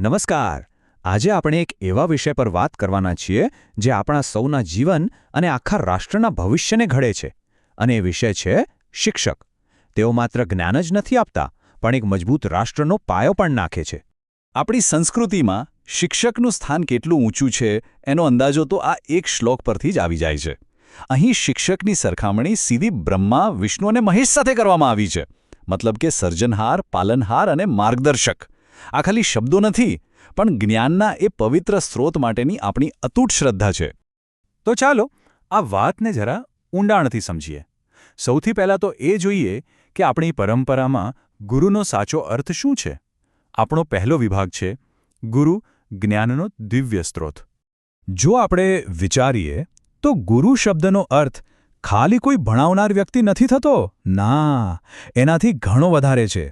નમસ્કાર. આજે આપણે એક એવા વિષય પર વાત કરવાના છીએ જે આપણા સૌના જીવન અને આખા રાષ્ટ્રના ભવિષ્યને ઘડે છે. અને એ વિષય છે શિક્ષક. તેઓ માત્ર જ્ઞાન જ નથી આપતા, પણ એક મજબૂત રાષ્ટ્રનો પાયો પણ નાખે છે. આપણી સંસ્કૃતિમાં શિક્ષકનું સ્થાન કેટલું ઊંચું છે એનો અંદાજો તો આ એક શ્લોક પરથી જ આવી જાય છે. અહીં શિક્ષકની સરખામણી સીધી બ્રહ્મા, વિષ્ણુ અને મહેશ સાથે કરવામાં આવી છે. મતલબ કે સર્જનહાર, પાલનહાર અને માર્ગદર્શક. આ ખાલી શબ્દો નથી, પણ જ્ઞાનના એ પવિત્ર સ્ત્રોત માટેની આપણી અતૂટ શ્રદ્ધા છે. તો ચાલો આ વાતને જરા ઊંડાણથી સમજીએ. સૌથી પહેલાં તો એ જોઈએ કે આપણી પરંપરામાં ગુરુનો સાચો અર્થ શું છે. આપણો પહેલો વિભાગ છે ગુરુ, જ્ઞાનનો દિવ્ય સ્ત્રોત. જો આપણે વિચારીએ તો ગુરુ શબ્દનો અર્થ ખાલી કોઈ ભણાવનાર વ્યક્તિ નથી થતો. ના, એનાથી ઘણો વધારે છે.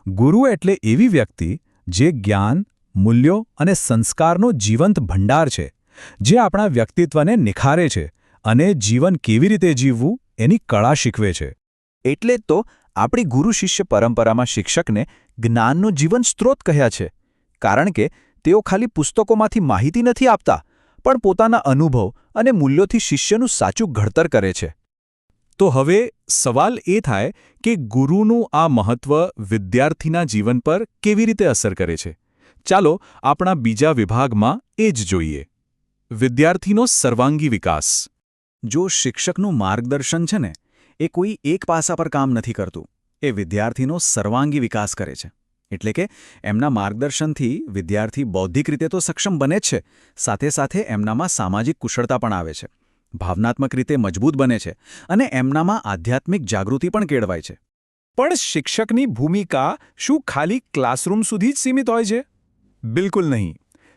ગુરુ એટલે એવી વ્યક્તિ જે જ્ઞાન, મૂલ્યો અને સંસ્કારનો જીવંત ભંડાર છે, જે આપણા વ્યક્તિત્વને નિખારે છે અને જીવન કેવી રીતે જીવવું એની કળા શીખવે છે. એટલે જ તો આપણી ગુરુ શિષ્ય પરંપરામાં શિક્ષકને જ્ઞાનનો જીવન સ્ત્રોત કહ્યા છે. કારણ કે તેઓ ખાલી પુસ્તકોમાંથી માહિતી નથી આપતા, પણ પોતાના અનુભવ અને મૂલ્યોથી શિષ્યનું સાચું ઘડતર કરે છે. તો હવે સવાલ એ થાય કે ગુરુનું આ મહત્વ વિદ્યાર્થીના જીવન પર કેવી રીતે અસર કરે છે. ચાલો આપણા બીજા વિભાગમાં એ જ જોઈએ. વિદ્યાર્થીનો સર્વાંગી વિકાસ. જો શિક્ષકનું માર્ગદર્શન છે ને, એ કોઈ એક પાસા પર કામ નથી કરતું, એ વિદ્યાર્થીનો સર્વાંગી વિકાસ કરે છે. એટલે કે એમના માર્ગદર્શનથી વિદ્યાર્થી બૌદ્ધિક રીતે તો સક્ષમ બને જ છે, સાથે સાથે એમનામાં સામાજિક કુશળતા પણ આવે છે, ભાવનાત્મક રીતે મજબૂત બને છે અને એમનામાં આધ્યાત્મિક જાગૃતિ પણ કેળવાય છે. પણ શિક્ષકની ભૂમિકા શું ખાલી ક્લાસરૂમ સુધી જ સીમિત હોય છે? બિલકુલ નહીં.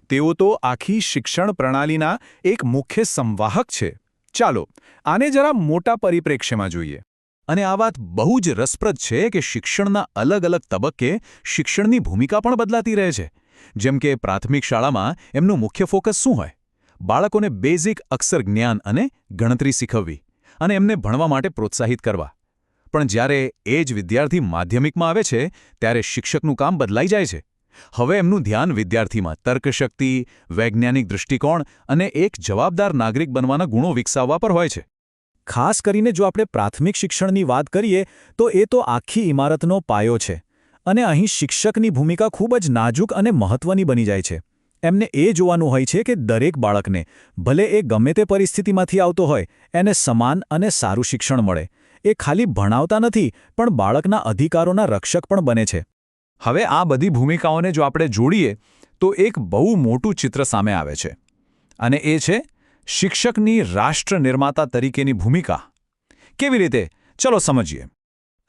તેઓ તો આખી શિક્ષણ પ્રણાલીના એક મુખ્ય સંવાહક છે. ચાલો આને જરા મોટા પરિપ્રેક્ષ્યમાં જોઈએ. અને આ વાત બહુ જ રસપ્રદ છે કે શિક્ષણના અલગ અલગ તબક્કે શિક્ષણની ભૂમિકા પણ બદલાતી રહે છે. જેમ કે પ્રાથમિક શાળામાં એમનું મુખ્ય ફોકસ શું હોય? બાળકોને બેઝિક અક્ષર જ્ઞાન અને ગણતરી શીખવવી અને એમને ભણવા માટે પ્રોત્સાહિત કરવા. પણ જ્યારે એ જ વિદ્યાર્થી માધ્યમિકમાં આવે છે, ત્યારે શિક્ષકનું કામ બદલાઈ જાય છે. હવે એમનું ધ્યાન વિદ્યાર્થીમાં તર્કશક્તિ, વૈજ્ઞાનિક દૃષ્ટિકોણ અને એક જવાબદાર નાગરિક બનવાના ગુણો વિકસાવવા પર હોય છે. ખાસ કરીને જો આપણે પ્રાથમિક શિક્ષણની વાત કરીએ તો એ તો આખી ઇમારતનો પાયો છે. અને અહીં શિક્ષકની ભૂમિકા ખૂબ જ નાજુક અને મહત્વની બની જાય છે. એમને એ જોવાનું હોય છે કે દરેક બાળકને, ભલે એ ગમે તે પરિસ્થિતિમાંથી આવતો હોય, એને સમાન અને સારું શિક્ષણ મળે. એ ખાલી ભણાવતા નથી, પણ બાળકના અધિકારોના રક્ષક પણ બને છે. હવે આ બધી ભૂમિકાઓને જો આપણે જોડીએ તો એક બહુ મોટું ચિત્ર સામે આવે છે. અને એ છે શિક્ષકની રાષ્ટ્ર નિર્માતા તરીકેની ભૂમિકા. કેવી રીતે? ચલો સમજીએ.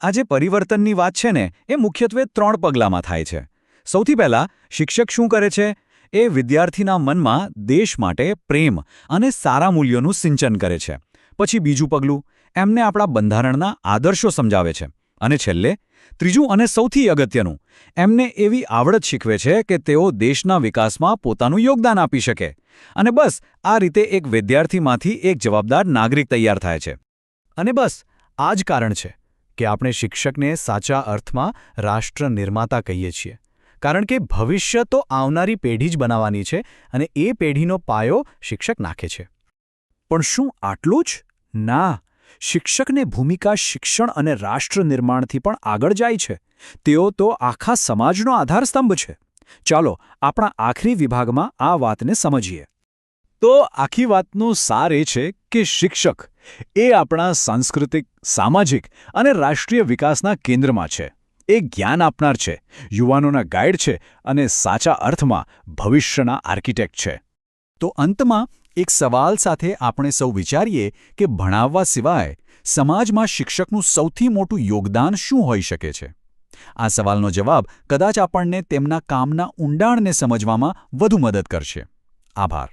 આ જે પરિવર્તનની વાત છે ને, એ મુખ્યત્વે 3 પગલામાં થાય છે. સૌથી પહેલાં શિક્ષક શું કરે છે? એ વિદ્યાર્થીના મનમાં દેશ માટે પ્રેમ અને સારા મૂલ્યોનું સિંચન કરે છે. પછી બીજું પગલું, એમને આપણા બંધારણના આદર્શો સમજાવે છે. અને છેલ્લે ત્રીજું અને સૌથી અગત્યનું, એમને એવી આવડત શીખવે છે કે તેઓ દેશના વિકાસમાં પોતાનું યોગદાન આપી શકે. અને બસ આ રીતે એક વિદ્યાર્થીમાંથી એક જવાબદાર નાગરિક તૈયાર થાય છે. અને બસ આ જ કારણ છે કે આપણે શિક્ષકને સાચા અર્થમાં રાષ્ટ્ર નિર્માતા કહીએ છીએ. કારણ કે ભવિષ્ય તો આવનારી પેઢી જ બનાવવાની છે અને એ પેઢીનો પાયો શિક્ષક નાખે છે. પણ શું આટલું જ? ના, શિક્ષકની ભૂમિકા શિક્ષણ અને રાષ્ટ્ર નિર્માણથી પણ આગળ જાય છે. તેઓ તો આખા સમાજનો આધારસ્તંભ છે. ચાલો આપણા આખરી વિભાગમાં આ વાતને સમજીએ. તો આખી વાતનો સાર એ છે કે શિક્ષક એ આપણા સાંસ્કૃતિક, સામાજિક અને રાષ્ટ્રીય વિકાસના કેન્દ્રમાં છે. એ જ્ઞાન આપનાર છે, યુવાનોના ગાઈડ છે અને સાચા અર્થમાં ભવિષ્યના આર્કિટેક્ટ છે. તો અંતમાં એક સવાલ સાથે આપણે સૌ વિચારીએ કે ભણાવવા સિવાય સમાજમાં શિક્ષકનું સૌથી મોટું યોગદાન શું હોઈ શકે છે? આ સવાલનો જવાબ કદાચ આપણને તેમના કામના ઊંડાણને સમજવામાં વધુ મદદ કરશે. આભાર.